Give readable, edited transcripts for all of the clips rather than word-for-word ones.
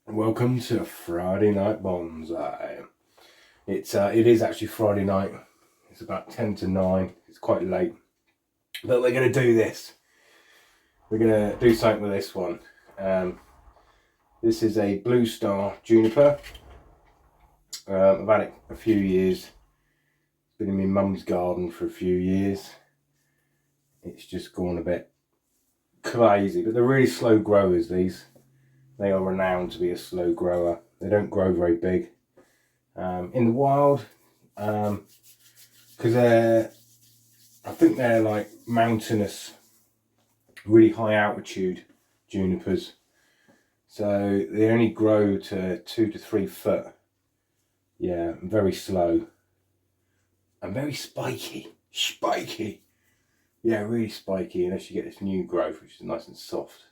Welcome to Friday Night Bonsai. It is actually Friday night. It's about 10 to 9. It's quite late. But we're going to do this. We're going to do something with this one. This is a Blue Star Juniper. I've had it a few years. It's been in my mum's garden for a few years. It's just gone a bit crazy. But they're really slow growers, these. They are renowned to be a slow grower. They don't grow very big in the wild because I think they're like mountainous, really high altitude junipers. So they only grow to 2 to 3 foot. Yeah, very slow and very spiky. Yeah, really spiky unless you get this new growth, which is nice and soft.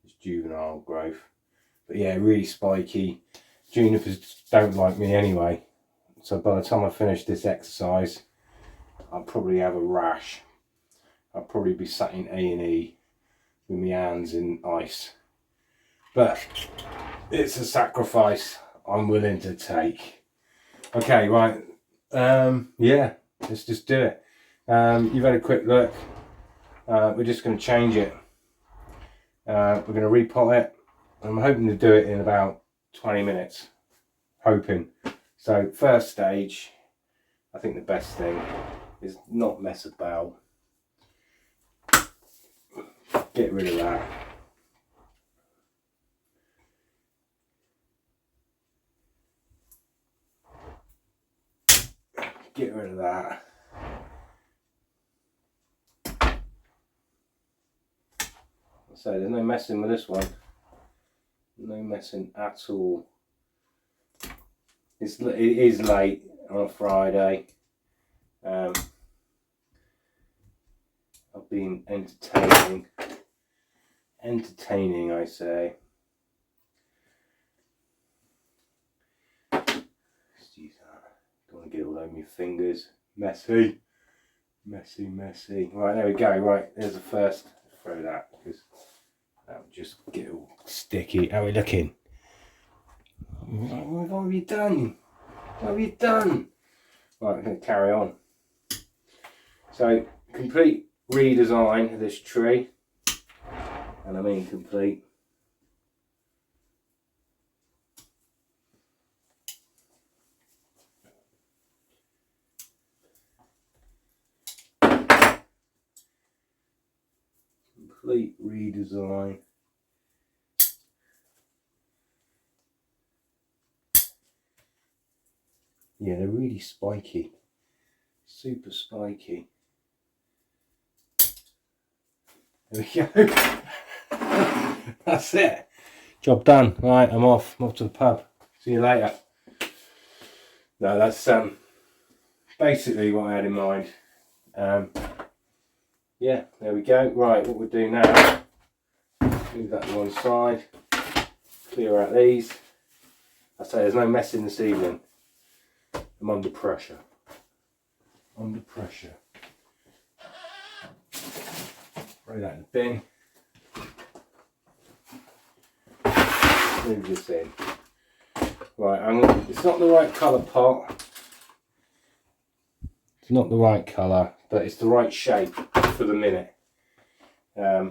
It's juvenile growth. But yeah, really spiky. Junipers don't like me anyway. So by the time I finish this exercise, I'll probably have a rash. I'll probably be sat in A&E with my hands in ice. But it's a sacrifice I'm willing to take. Okay, right. Yeah, let's just do it. You've had a quick look. We're just going to change it. We're going to repot it. I'm hoping to do it in about 20 minutes. Hoping. So first stage, I think the best thing is not mess about. Get rid of that. Get rid of that. So there's no messing with this one. No messing at all. It is late on a Friday. I've been entertaining, I say. Let's use that. Don't want to get all over my fingers. Messy. Right, there we go. Right, there's the first. Throw that because that'll just get all sticky. How are we looking? What have you done? What have you done? Right, I'm going to carry on. So, complete redesign of this tree. And I mean complete. Complete redesign. Yeah, they're really spiky. Super spiky. There we go. That's it. Job done. Right, I'm off. I'm off to the pub. See you later. No, that's basically what I had in mind. Yeah, there we go. Right, what we'll do now, move that to one side, clear out these. I say there's no messing this evening. I'm under pressure. Under pressure. Throw that in the bin. Move this in. Right, it's not the right colour pot. It's not the right colour, but it's the right shape for the minute. I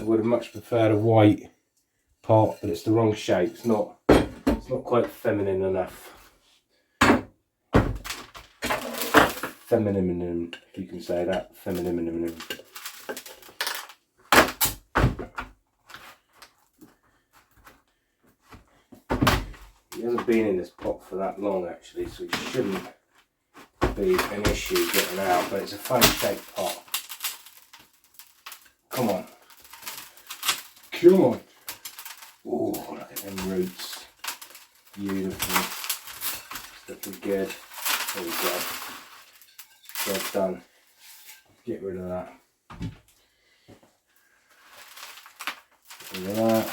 would have much preferred a white pot, but it's the wrong shape. It's not quite feminine enough. Feminine, if you can say that. Feminine. He hasn't been in this pot for that long actually, so it shouldn't be an issue getting out, but it's a funny shaped pot. Come on. Oh, look at them roots. Beautiful. It's looking good. There we go. Job done. Get rid of that. Get rid of that.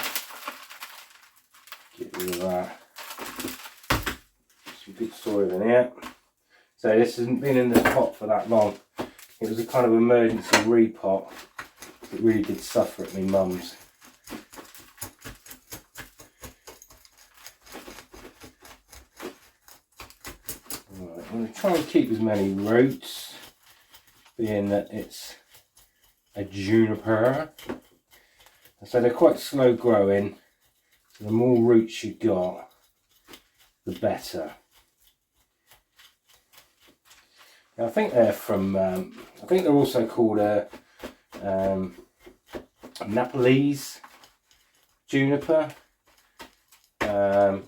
Get rid of that. Some good soil in here. So this hasn't been in this pot for that long. It was a kind of emergency repot. It really did suffer at my mum's. I'm going to try and keep as many roots, being that it's a juniper. So they're quite slow growing, so the more roots you got, the better. Now, I think they're from, I think they're also called a Nepalese juniper. Yeah,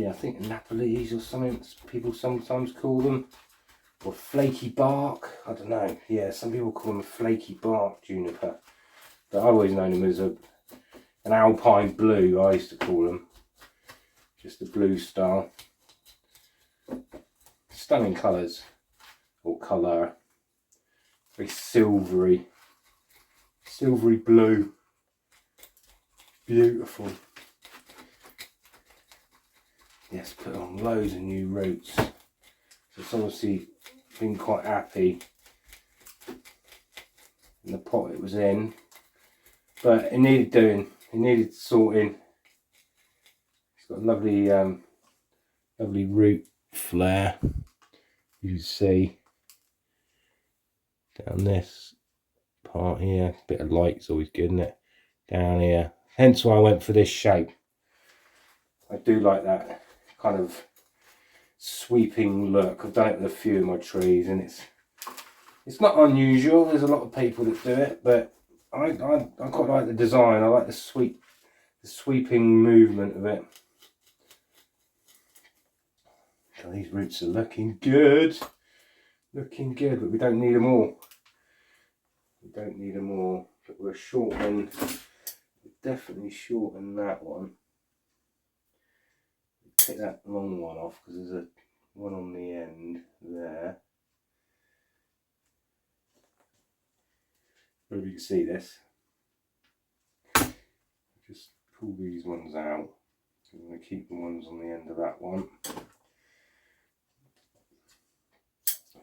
I think Nepalese or something, people sometimes call them. Or flaky bark, I don't know. Yeah, some people call them a flaky bark juniper. But I've always known them as an alpine blue, I used to call them. Just the blue style. Stunning colours, or colour. Very silvery blue. Beautiful. Yes, put on loads of new roots. So it's obviously been quite happy in the pot it was in, but it needed doing, it needed sorting. It's got a lovely lovely root flare, you can see down this part here. A bit of light's always good, isn't it? Down here, hence why I went for this shape. I do like that kind of sweeping look. I've done it with a few of my trees, and it's not unusual. There's a lot of people that do it, but I quite like the design. I like the sweeping movement of it. So these roots are looking good, but we don't need them all. We don't need them all, but we're shortening. Definitely shorten that one. Take that long one off because there's a one on the end there. I don't know if you can see this. Just pull these ones out. I'm going to keep the ones on the end of that one.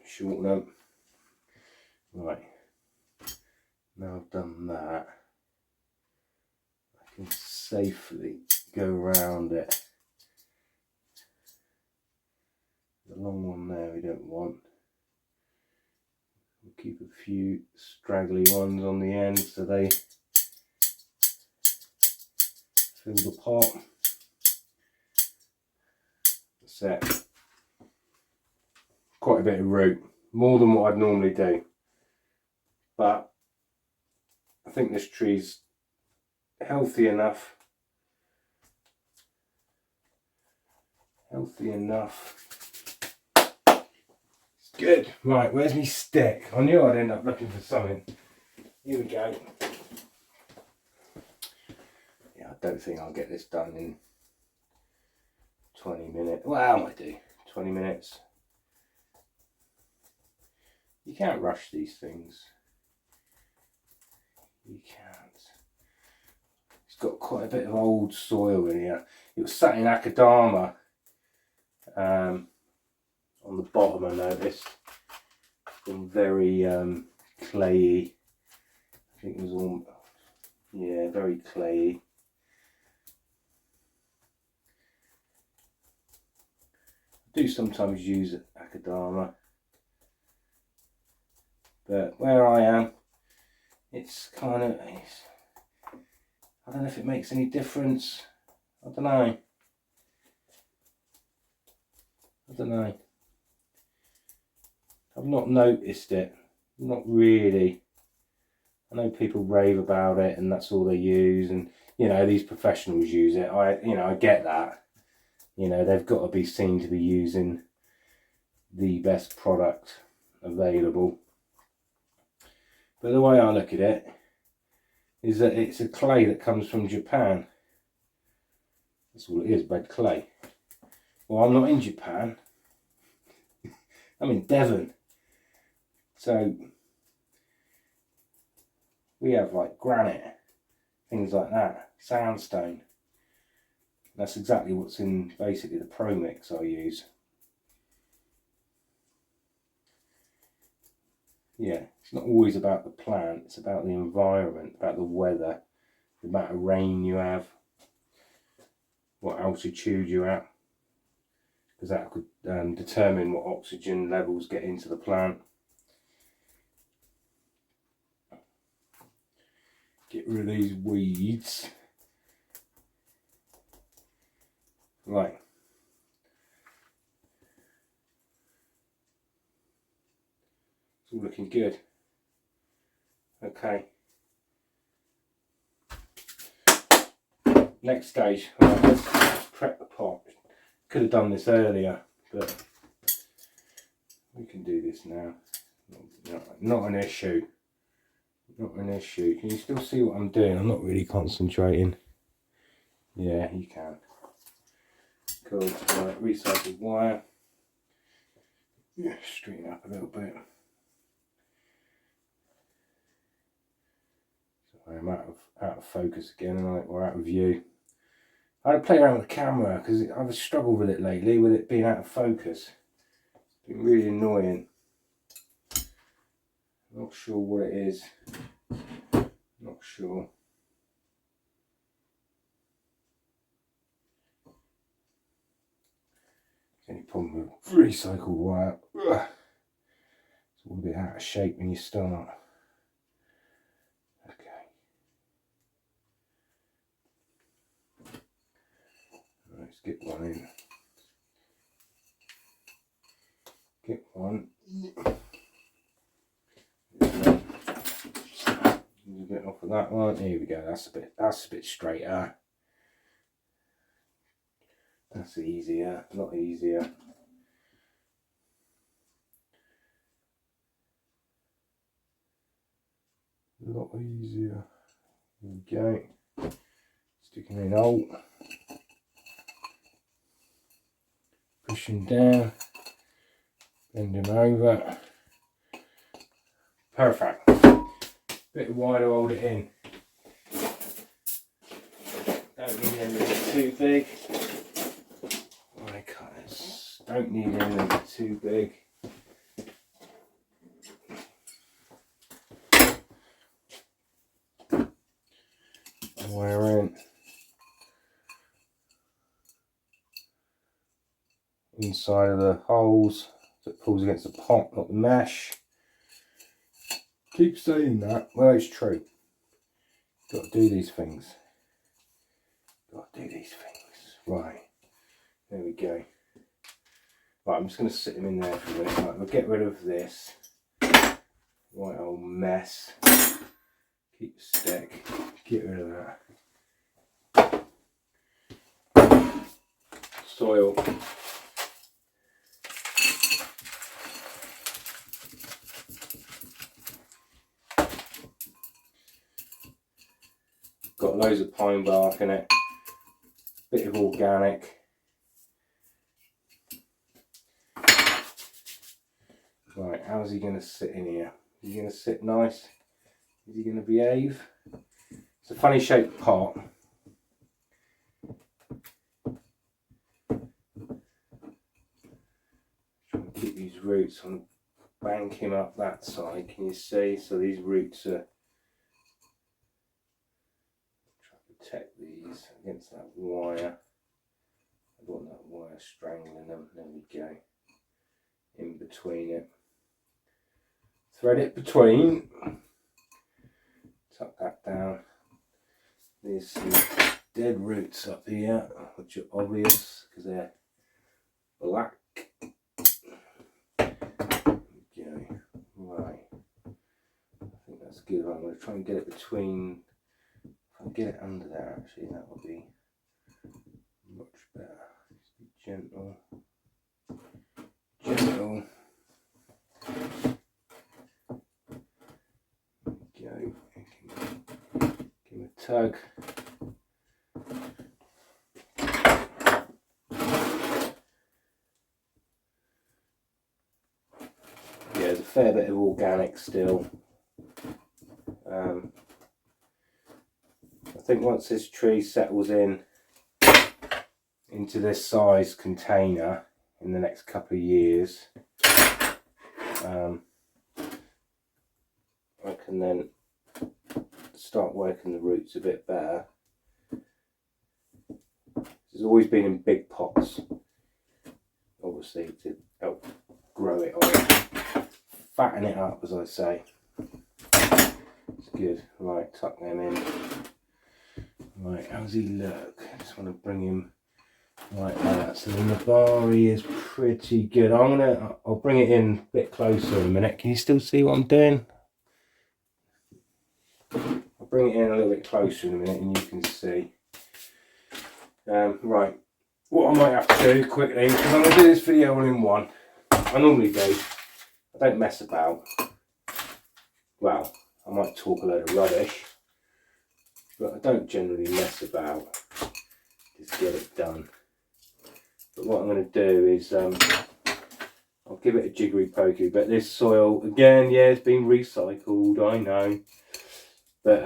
Shorten them. Right. Now I've done that, I can safely go around it. The long one there we don't want. We'll keep a few straggly ones on the end so they fill the pot. That's it. Quite a bit of root, more than what I'd normally do, but I think this tree's healthy enough. It's good. Right, where's my stick? I knew I'd end up looking for something. Here we go. Yeah, I don't think I'll get this done in 20 minutes. Well, I might do. 20 minutes. You can't rush these things. You can't. It's got quite a bit of old soil in here. It was sat in Akadama on the bottom, I noticed. It's been very clayey. I think it was all, yeah, very clayey. I do sometimes use Akadama, but where I am, it's kind of, I don't know if it makes any difference. I don't know. I've not noticed it. Not really. I know people rave about it and that's all they use, and you know, these professionals use it. I get that. You know, they've got to be seen to be using the best product available. But the way I look at it is that it's a clay that comes from Japan. That's all it is, red clay. Well, I'm not in Japan. I'm in Devon. So we have like granite, things like that, sandstone. That's exactly what's in basically the Pro Mix I use. Yeah, it's not always about the plant, it's about the environment, about the weather, the amount of rain you have, what altitude you're at. because that could determine what oxygen levels get into the plant. Get rid of these weeds. Right. It's all looking good. Okay. Next stage, right, let's prep the pot. Could have done this earlier, but we can do this now. Not an issue. Not an issue. Can you still see what I'm doing? I'm not really concentrating. Yeah, you can. Cool. Right, recycled wire. Yeah, straighten up a little bit. Sorry, I'm out of focus again, or out of view. I had to play around with the camera because I've struggled with it lately, with it being out of focus. It's been really annoying. Not sure what it is. Not sure. Any problem with recycled wire? Ugh. It's all a bit out of shape when you start. Okay. Let's get one in. Get one. Get off of that one. Here we go. That's a bit straighter. That's easier. A lot easier. A lot easier. There we go. Sticking in Alt. Pushing down. Bend him over. Perfect. Bit of wire to hold it in. Don't need anything too big. Wire cutters. Don't need anything too big. Wire in. Inside of the holes so it pulls against the pot, not the mesh. Keep saying that. Well, it's true. Got to do these things. Got to do these things. Right. There we go. Right, I'm just going to sit them in there for a minute. Right, we'll get rid of this white old mess. Keep the stick. Get rid of that. Soil. Got loads of pine bark in it. Bit of organic. Right, how's he going to sit in here? Is he going to sit nice? Is he going to behave? It's a funny shaped pot. Trying to keep these roots on, bank him up that side. Can you see? So these roots are. Try to protect these against that wire. I don't want that wire strangling them. There we go. In between it. Thread it between. Tuck that down. There's some dead roots up here, which are obvious because they're black. Okay, right. I think that's good. I'm going to try and get it between. If I can get it under there, actually, that would be much better. Just be gentle. Gentle. Go. Give him a tug. Yeah, there's a fair bit of organic still. I think once this tree settles into this size container in the next couple of years, I can then start working the roots a bit better. It's always been in big pots, obviously to help grow it or fatten it up, as I say. It's good. Right, tuck them in. Right, how's he look? I just want to bring him like that. So then the barry is pretty good. I'll bring it in a bit closer in a minute. Can you still see what I'm doing? I'll bring it in a little bit closer in a minute and you can see. Right, what I might have to do quickly, because I'm going to do this video all in one. I normally do. I don't mess about. Well, I might talk a load of rubbish, but I don't generally mess about. Just get it done. But what I'm going to do is I'll give it a jiggery pokey. But this soil, again, yeah, it's been recycled, I know. But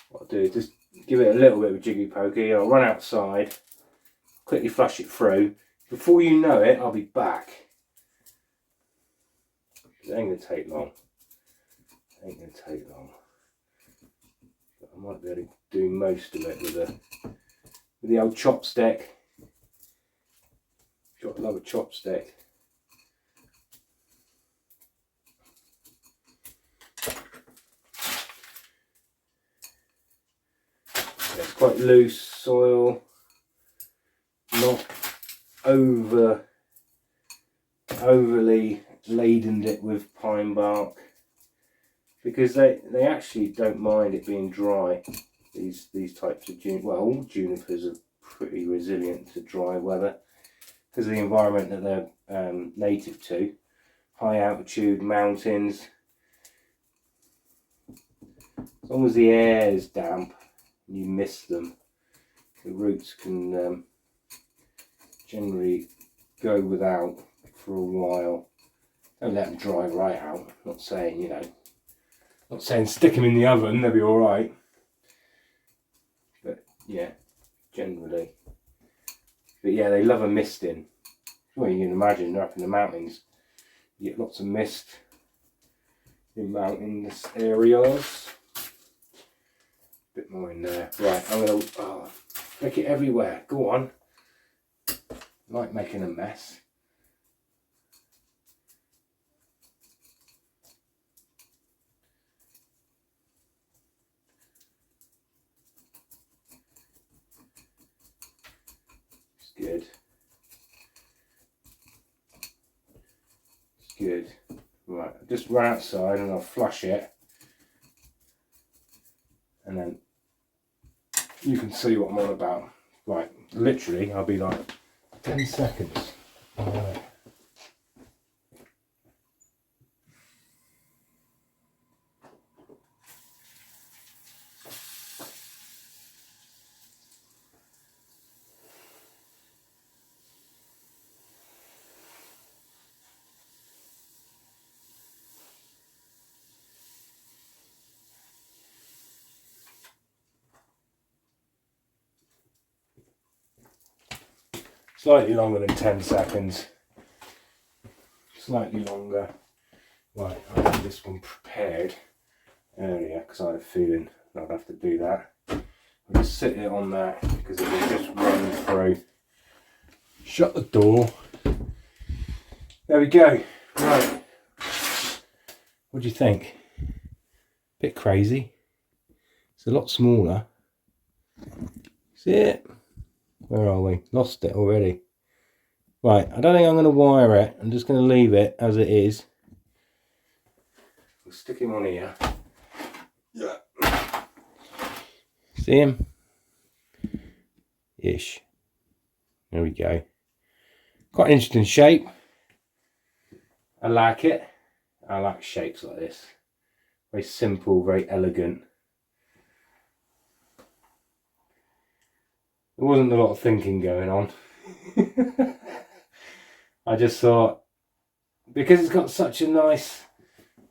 what I'll do is just give it a little bit of a jiggery pokey. I'll run outside, quickly flush it through. Before you know it, I'll be back. It ain't going to take long. It ain't going to take long. But I might be able to do most of it with the old chopstick. Got to love a chopstick. It's quite loose soil, not overly ladened it with pine bark, because they actually don't mind it being dry. These types of all junipers are pretty resilient to dry weather because of the environment that they're native to. High altitude mountains. As long as the air is damp and you miss them, the roots can generally go without for a while. Don't let them dry right out. Not saying, not saying stick them in the oven, they'll be alright. But yeah, generally. But yeah, they love a misting. Well, you can imagine they're up in the mountains. You get lots of mist in mountainous areas. Bit more in there. Right, I'm going to make it everywhere. Go on. Like making a mess. It's good. It's good. Right, I'll just run outside and I'll flush it. And then you can see what I'm on about. Right, literally, I'll be like 10 seconds. All right. Slightly longer than 10 seconds. Slightly longer. Right, I had this one prepared earlier because I had a feeling I'd have to do that. I'll just sit it on there because it will just run through. Shut the door. There we go. Right. What do you think? Bit crazy. It's a lot smaller. See it? Where are we? Lost it already. Right, I don't think I'm going to wire it. I'm just going to leave it as it is. We'll stick him on here. Yeah. See him? Ish. There we go. Quite an interesting shape. I like it. I like shapes like this. Very simple, very elegant. There wasn't a lot of thinking going on. I just thought, because it's got such a nice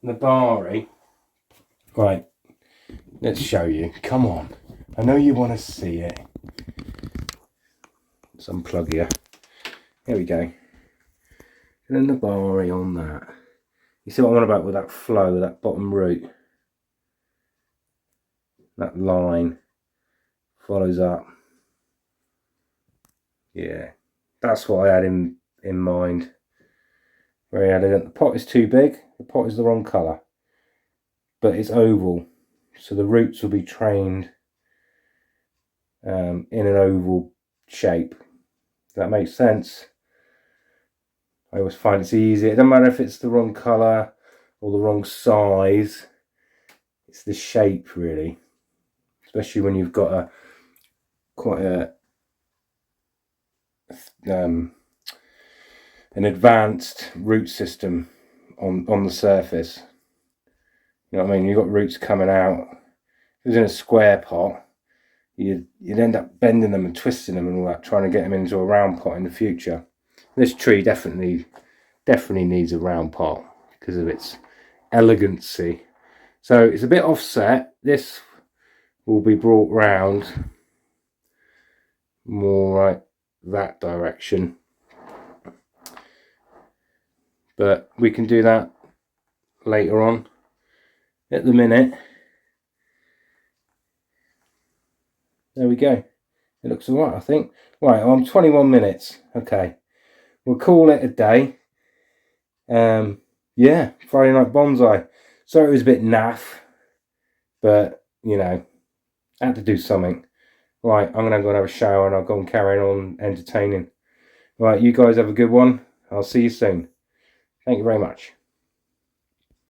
Nabari. Right, let's show you. Come on. I know you want to see it. Let's unplug here. Here we go. And the Nabari on that. You see what I'm on about with that flow, that bottom root? That line follows up. Yeah, that's what I had in mind. Where I had it. The pot is too big. The pot is the wrong colour, but it's oval, so the roots will be trained in an oval shape. Does that make sense? I always find it's easy. It doesn't matter if it's the wrong colour or the wrong size. It's the shape, really, especially when you've got quite an advanced root system on the surface. You know what I mean? You've got roots coming out. If it was in a square pot, you'd end up bending them and twisting them and all that, trying to get them into a round pot in the future. This tree definitely needs a round pot because of its elegancy. So it's a bit offset. This will be brought round more like that direction, but we can do that later on. At the minute, there we go. It looks alright, I think. Right, I'm 21 minutes. Okay, we'll call it a day. Yeah, Friday night bonsai. Sorry it was a bit naff, but you know, I had to do something. Right, I'm gonna go and have a shower and I'll go and carry on entertaining. Right, you guys have a good one. I'll see you soon. Thank you very much.